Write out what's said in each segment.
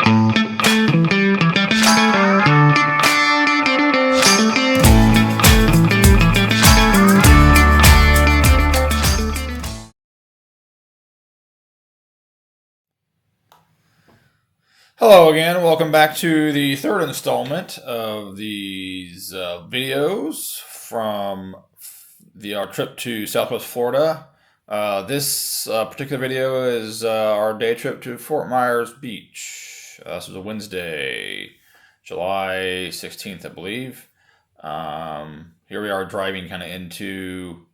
Hello again, welcome back to the third installment of these videos from our trip to Southwest Florida. This particular video is our day trip to Fort Myers Beach. This was a Wednesday, July 16th, I believe. Here we are driving kind of into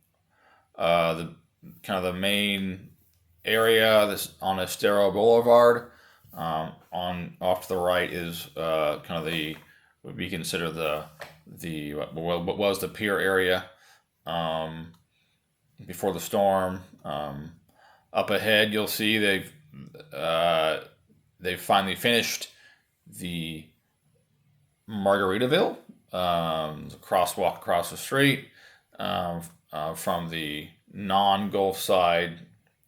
the main area this on Estero Blvd. Off to the right is would be considered what was the pier area before the storm. Up ahead, you'll see they've finally finished the Margaritaville crosswalk across the street from the non-Gulf side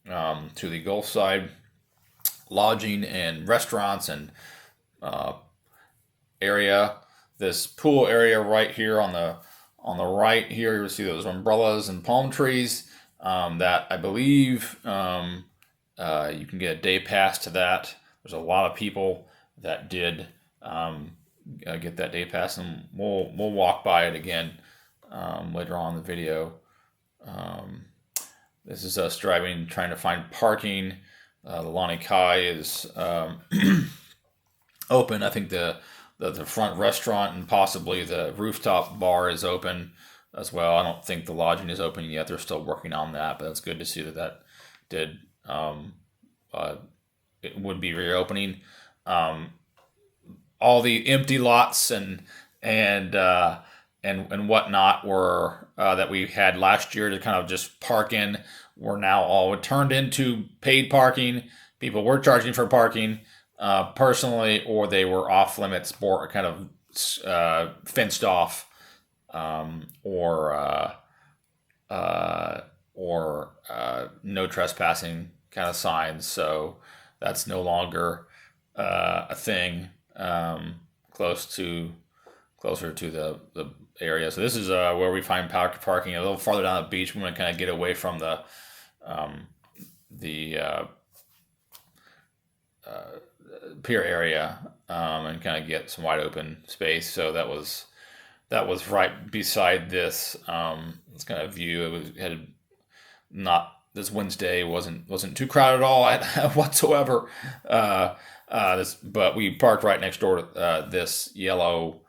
to the Gulf side. Lodging and restaurants and area. This pool area right here on the right here, you'll see those umbrellas and palm trees. That I believe you can get a day pass to that. There's a lot of people that did get that day pass, and we'll walk by it again later on in the video. This is us driving, trying to find parking. The Lani Kai is open. I think the front restaurant and possibly the rooftop bar is open as well. I don't think the lodging is open yet. They're still working on that, but it's good to see that did it would be reopening. All the empty lots and whatnot were that we had last year to kind of just park in were now all turned into paid parking. People were charging for parking personally, or they were off limits, or kind of fenced off, or no trespassing kind of signs. So that's no longer a thing closer to the area. So this is where we find parking a little farther down the beach. We want to kind of get away from the pier area and kind of get some wide open space. So that was right beside this this kind of view. This Wednesday wasn't too crowded at all whatsoever. But we parked right next door to this yellow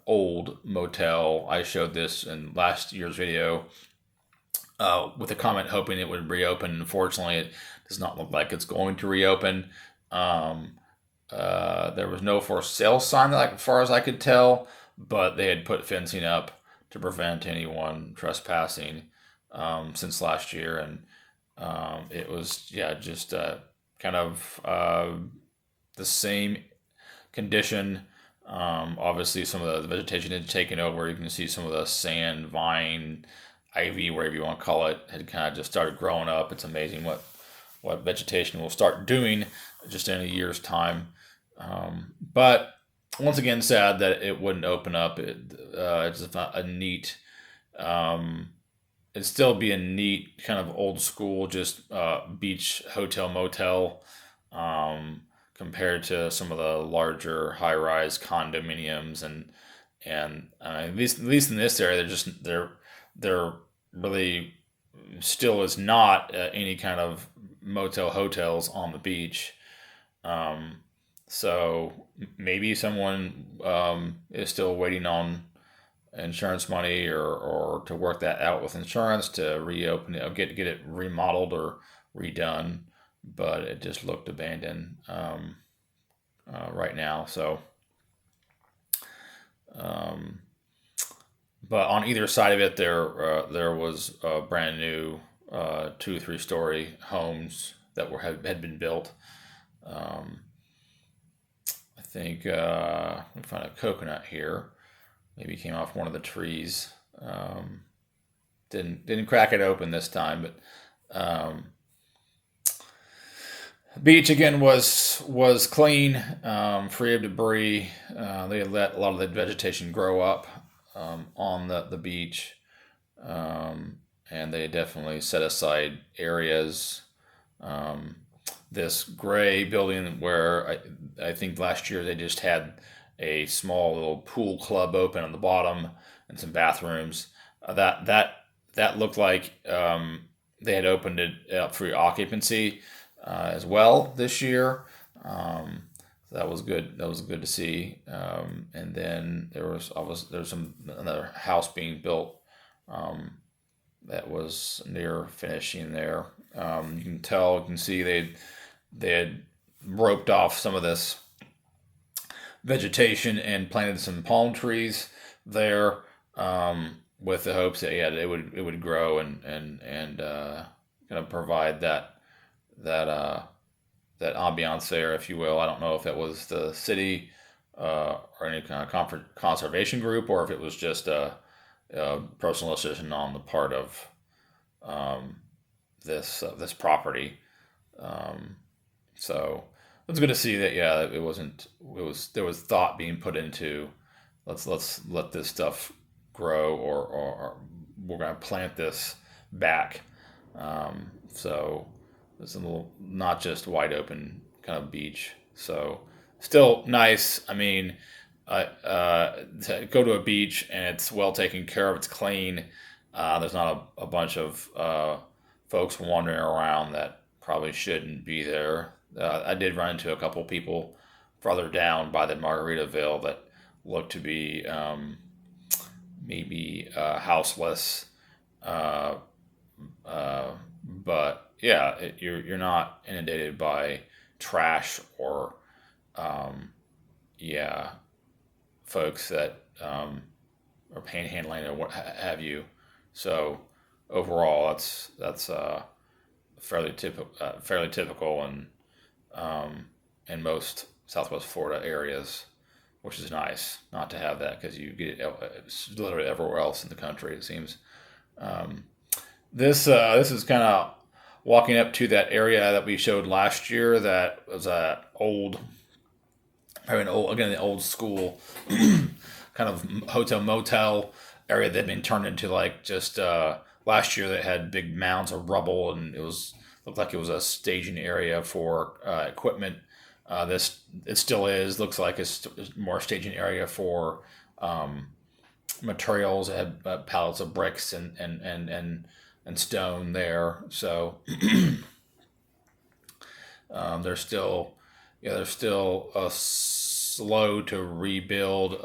old motel. I showed this in last year's video with a comment hoping it would reopen. Unfortunately, it does not look like it's going to reopen. There was no for sale sign, as far as I could tell, but they had put fencing up to prevent anyone trespassing since last year, and it was just kind of the same condition. Obviously, some of the vegetation had taken over. You can see some of the sand, vine, ivy, whatever you want to call it, had kind of just started growing up. It's amazing what vegetation will start doing just in a year's time. But once again, sad that it wouldn't open up. It's not a neat. It'd still be a neat kind of old school, just beach hotel motel. Compared to some of the larger high-rise condominiums and at least in this area, they're really still is not any kind of motel hotels on the beach. So maybe someone is still waiting on insurance money or to work that out with insurance to reopen it, get it remodeled or redone. But it just looked abandoned right now. So, but on either side of it, there was brand new 2-3 story homes that had been built. I think let me find a coconut here. Maybe it came off one of the trees. Didn't crack it open this time, but. Beach again was clean, free of debris. They had let a lot of the vegetation grow up on the beach, and they definitely set aside areas. Um, this gray building where I think last year they just had a small little pool club open on the bottom and some bathrooms. That looked like they had opened it up for occupancy as well this year. So that was good. That was good to see. And then there was another house being built that was near finishing there. You can see they had roped off some of this vegetation and planted some palm trees there, with the hopes that it would grow and kind of provide that that ambiance there, if you will. I don't know if it was the city or any kind of conservation group, or if it was just a personal decision on the part of um, this property. Um, so it's good to see that. Yeah, it wasn't. It was there was thought being put into let's let this stuff grow, or we're gonna plant this back. So it's a little not just wide open kind of beach. So still nice. I mean, to go to a beach and it's well taken care of. It's clean. There's not a bunch of folks wandering around that probably shouldn't be there. I did run into a couple people farther down by the Margaritaville that looked to be maybe houseless. Uh, but yeah, you're not inundated by trash or yeah, folks that are panhandling or what have you. So overall, that's fairly typical in most Southwest Florida areas, which is nice not to have that because you get it literally everywhere else in the country. It seems. Um, this is kind of walking up to that area that we showed last year. That was a old, I mean, the old school kind of hotel motel area that had been turned into like just last year that had big mounds of rubble, and it was looked like it was a staging area for equipment. This it still is. Looks like it's more staging area for um, materials. It had pallets of bricks and stone there. So they're still they're still slow to rebuild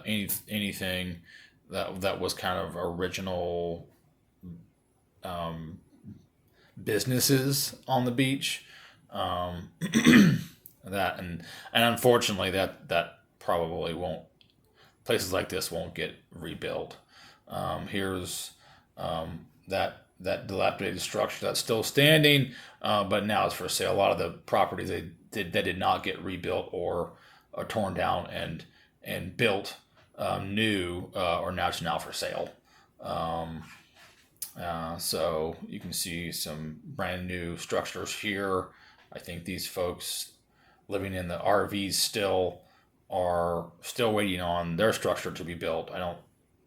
anything that was kind of original um, businesses on the beach. Um, that and unfortunately that probably won't places like this won't get rebuilt. Here's that dilapidated structure that's still standing, but now it's for sale. A lot of the properties they did not get rebuilt or torn down and built new are now for sale. Um, so you can see some brand new structures here. I think these folks living in the RVs still are still waiting on their structure to be built. I don't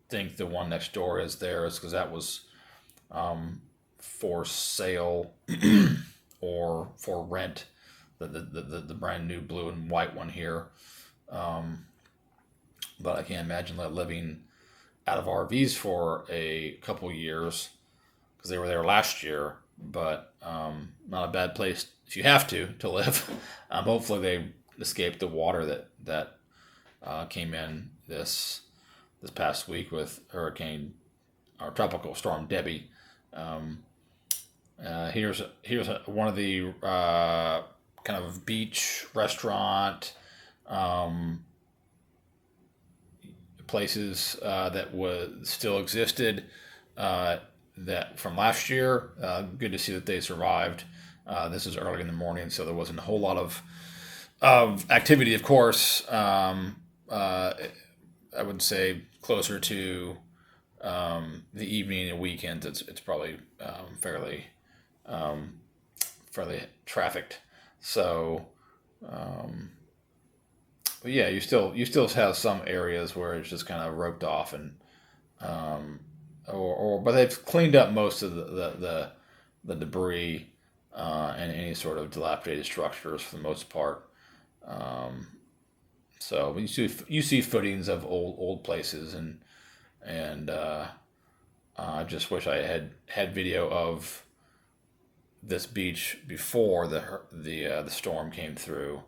think the one next door is theirs because that was for sale or for rent. The brand new blue and white one here. Um, but I can't imagine living out of RVs for a couple years because they were there last year. But not a bad place if you have to live. Hopefully they escaped the water that came in this past week with hurricane or tropical storm Debbie. Um, here's one of the kind of beach restaurant um, places that was still existed that from last year. Good to see that they survived. This is early in the morning, so there wasn't a whole lot of activity. Of course, I would say closer to the evening and weekends. It's probably fairly trafficked. So, um, but yeah, you still have some areas where it's just kind of roped off um, or but they've cleaned up most of the debris and any sort of dilapidated structures for the most part. Um, so you see footings of old places and I just wish I had video of this beach before the storm came through.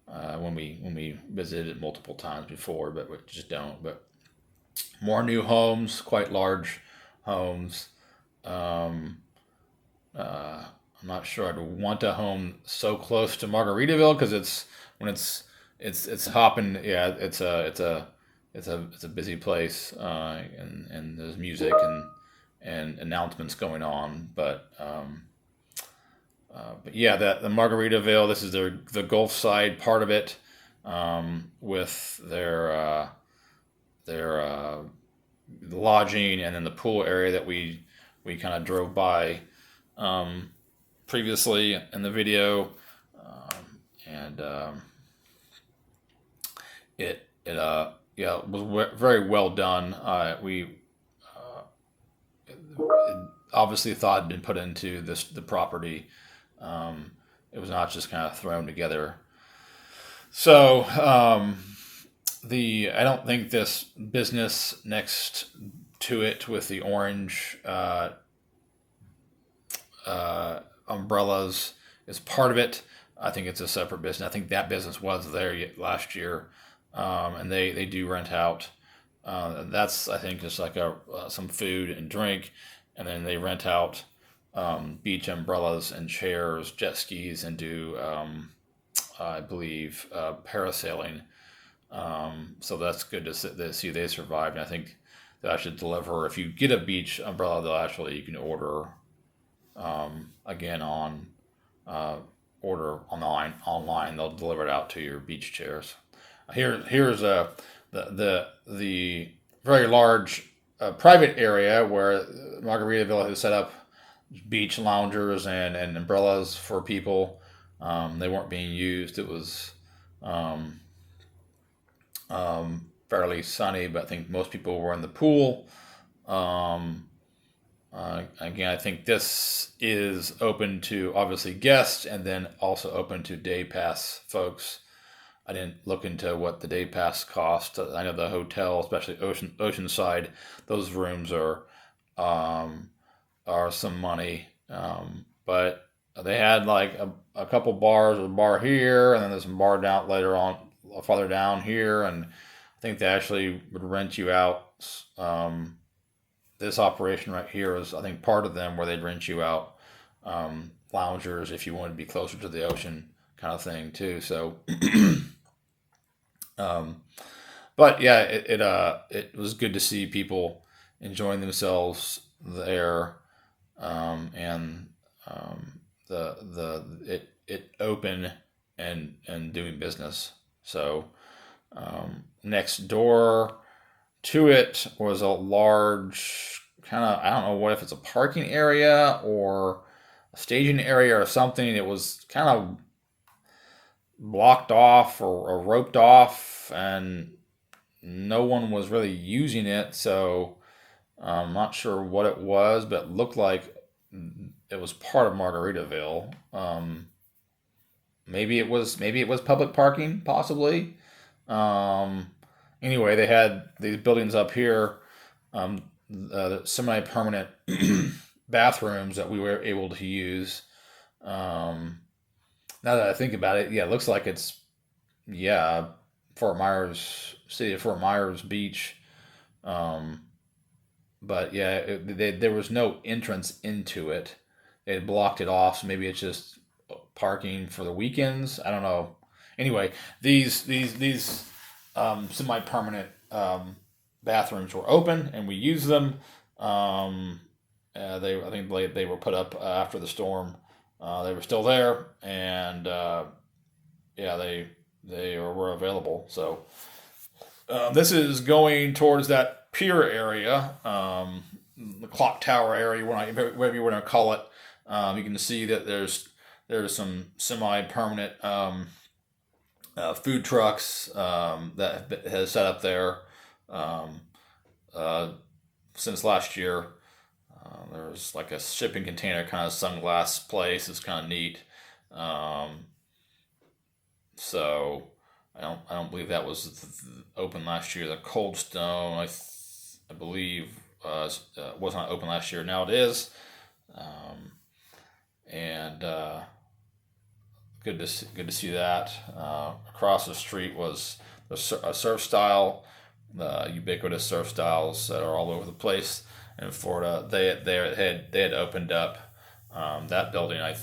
When we visited it multiple times before, but we just don't. But more new homes, quite large homes. Um, I'm not sure I'd want a home so close to Margaritaville because it's hopping. Yeah, it's a busy place, and there's music and announcements going on. But yeah, the Margaritaville. This is the Gulf side part of it, with their lodging and then the pool area that we kind of drove by um, previously in the video, and it yeah, it was very well done. We obviously thought had been put into the property. Um, it was not just kind of thrown together. So the I don't think this business next to it with the orange umbrellas is part of it. I think it's a separate business. I think that business was there last year, and they do rent out. That's I think just like some food and drink, and then they rent out beach umbrellas and chairs, jet skis, and do I believe parasailing. So that's good to see they survived. And I think they should deliver. If you get a beach umbrella, you can again uh, order online. Online, they'll deliver it out to your beach chairs. Here's the very large private area where Margaritaville has set up beach loungers and umbrellas for people. They weren't being used. It was um, fairly sunny, but I think most people were in the pool. Um, Again, I think this is open to obviously guests and then also open to day pass folks. I didn't look into what the day pass cost. I know the hotel, especially Oceanside, those rooms um, are some money. But they had like a couple bars, a bar here, and then there's a bar down later on, farther down here, and I think they actually would rent you out. Um, this operation right here is, I think, part of them where they'd rent you out loungers if you wanted to be closer to the ocean, kind of thing too. So, um, but yeah, it was good to see people enjoying themselves there, and it open and doing business. So next door to it was a large kind of, I don't know what if it's a parking area or a staging area or something. It was kind of blocked off or roped off, and no one was really using it. So I'm not sure what it was, but it looked like it was part of Margaritaville. Maybe it was public parking, possibly. Um, anyway, they had these buildings up here, um, semi-permanent bathrooms that we were able to use. Um, Now that I think about it, yeah, it looks like it's, yeah, city of Fort Myers Beach. Um, but yeah, there was no entrance into it. They had blocked it off, so maybe it's just parking for the weekends. I don't know. Anyway, these semi-permanent bathrooms were open, and we used them. Um, I think they were put up after the storm. They were still there, and yeah, they were available. So this is going towards that pier area, the clock tower area, whatever you want to call it. You can see that there's there's some semi-permanent food trucks that has set up there um, uh, since last year. There's like a shipping container kind of sunglass place. It's kind of neat. Um, so I don't believe that was open last year. The Cold Stone I believe was not open last year. Now it is. Um, and good to see that. Across the street was a surf style, ubiquitous surf styles that are all over the place in Florida. They had opened up that building. I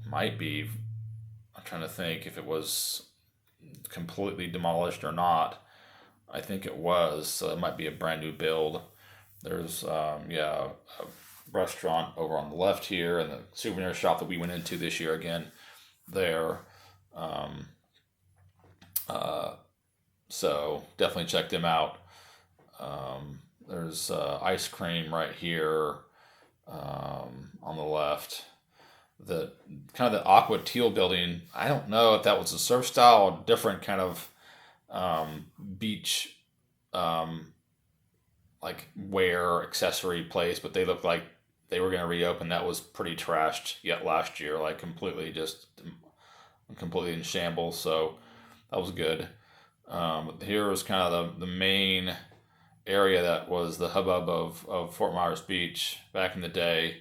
might be. I'm trying to think if it was completely demolished or not. I think it was. So it might be a brand new build. There's yeah, a restaurant over on the left here, and the souvenir shop that we went into this year again there. Um, uh, so definitely check them out. There's ice cream right here on the left. The kind of the aqua teal building. I don't know if that was a surf style or different kind of beach um, like wear accessory place, but they looked like they were going to reopen. That was pretty trashed yet last year, like completely in shambles. So that was good. Here was kind of the main area that was the hubbub of Fort Myers Beach back in the day,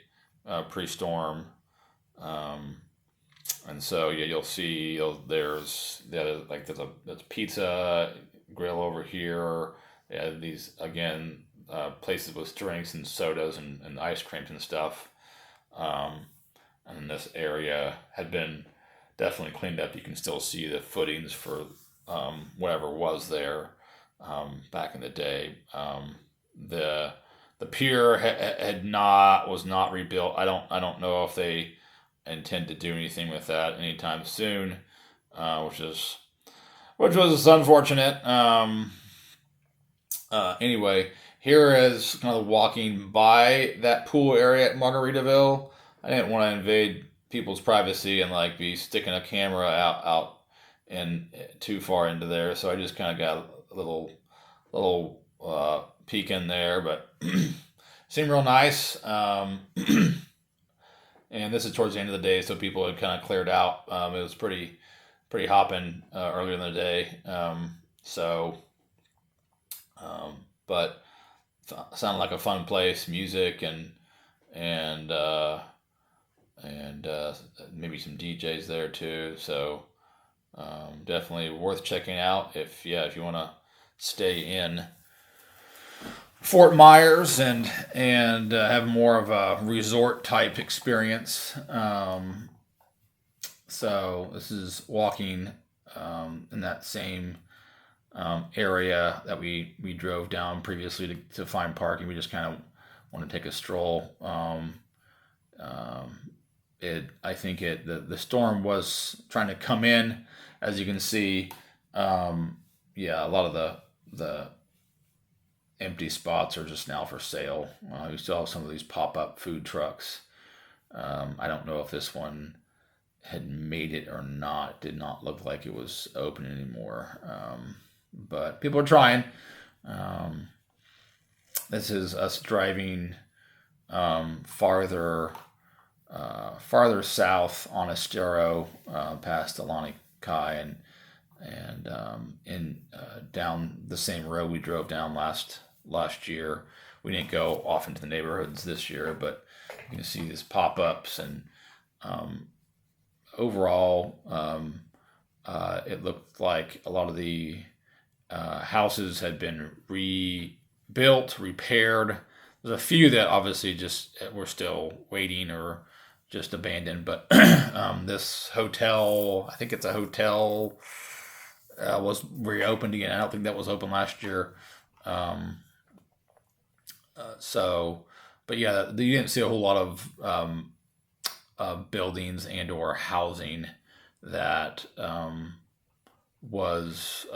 pre-storm. Um, and so yeah, you'll see there's a pizza grill over here. Yeah, these again places with drinks and sodas and ice creams and stuff. Um, and this area had been definitely cleaned up. You can still see the footings for whatever was there back in the day. The the pier had not was not rebuilt. I don't know if they intend to do anything with that anytime soon, which was unfortunate. Anyway, here is kind of walking by that pool area at Margaritaville. I didn't want to invade people's privacy and like be sticking a camera out and too far into there, so I just kind of got a little peek in there, but seemed real nice. And this is towards the end of the day, so people had kind of cleared out. It was pretty hopping earlier in the day. So, but sounded like a fun place, music and and maybe some DJs there too. So definitely worth checking out if you want to stay in Fort Myers and have more of a resort type experience. So this is walking in that same area that we drove down previously to find parking. We just kind of want to take a stroll. Um, I think the storm was trying to come in, as you can see. Yeah, a lot of the empty spots are just now for sale. We still have some of these pop up food trucks. I don't know if this one had made it or not. It did not look like it was open anymore. But people are trying. Um, this is us driving farther south on Estero, past Alani Kai and in down the same road we drove down last year. We didn't go off into the neighborhoods this year, but you can see these pop ups and um, overall, it looked like a lot of the houses had been rebuilt, repaired. There's a few that obviously just were still waiting or just abandoned, but this hotel, I think it's a hotel, was reopened again. I don't think that was open last year. Um, so, but yeah, you didn't see a whole lot of buildings and or housing that was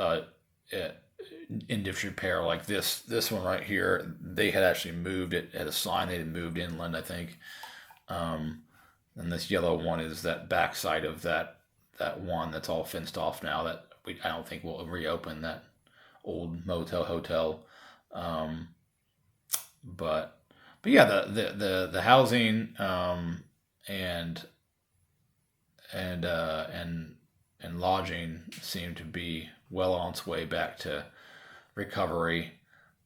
in disrepair like this one right here. They had actually moved it. Had a sign they had moved inland, I think. and this yellow one is that backside of that one that's all fenced off now. That I don't think will reopen, that old motel hotel. Um, but yeah, the housing, and and uh, and and lodging seem to be well on its way back to recovery.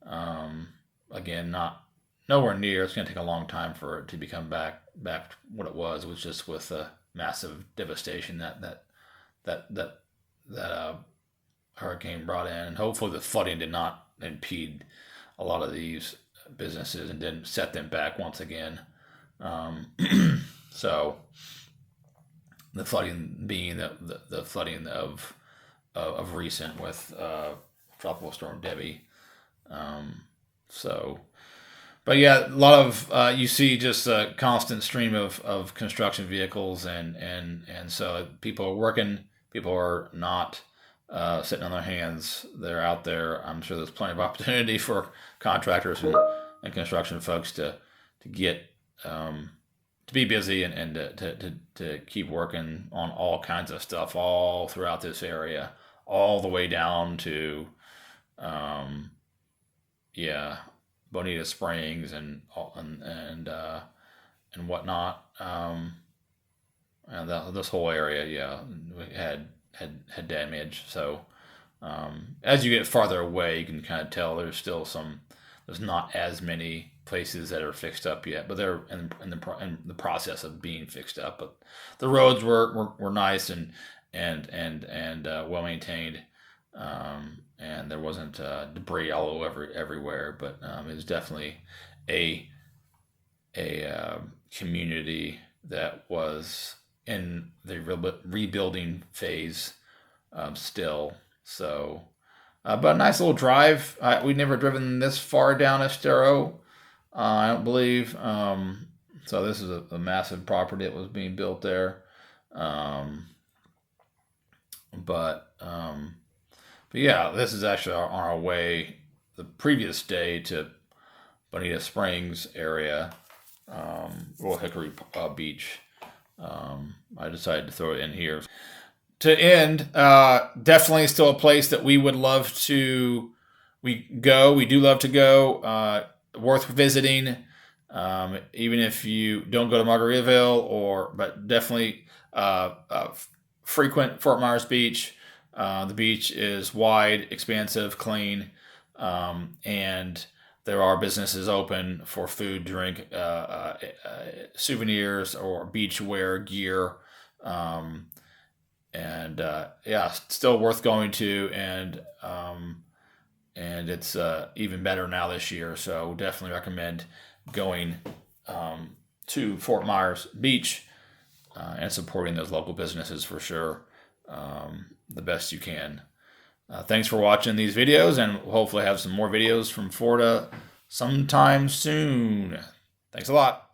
Um, Again, not nowhere near. It's going to take a long time for it to become back to what it was. It was just with the massive devastation that hurricane brought in, and hopefully the flooding did not impede a lot of these businesses and didn't set them back once again. Um, so the flooding being the flooding of recent with tropical storm Debbie. Um, so, but yeah, a lot of you see just a constant stream of construction vehicles, and so people are working, people are not sitting on their hands. They're out there. I'm sure there's plenty of opportunity for contractors and construction folks to get to be busy and to keep working on all kinds of stuff all throughout this area, all the way down to um, yeah, Bonita Springs and whatnot. And this whole area, yeah, we had damage. So as you get farther away, you can kind of tell there's not as many places that are fixed up yet, but they're in the process of being fixed up. But the roads were nice and well maintained, and there wasn't debris all over everywhere. But it was definitely a community that was in the rebuilding phase still. So, but a nice little drive. We'd never driven this far down Estero, I don't believe. So this is a massive property that was being built there. Um, but yeah, this is actually on our way the previous day to Bonita Springs area, Royal Hickory Beach. I decided to throw it in here. To end, definitely still a place that we would love to we do love to go. Worth visiting, even if you don't go to Margaritaville, but definitely frequent Fort Myers Beach. The beach is wide, expansive, clean, and there are businesses open for food, drink, souvenirs, or beach wear gear. And yeah, still worth going to, and it's even better now this year. So definitely recommend going to Fort Myers Beach and supporting those local businesses for sure, the best you can. Thanks for watching these videos, and we'll hopefully have some more videos from Florida sometime soon. Thanks a lot.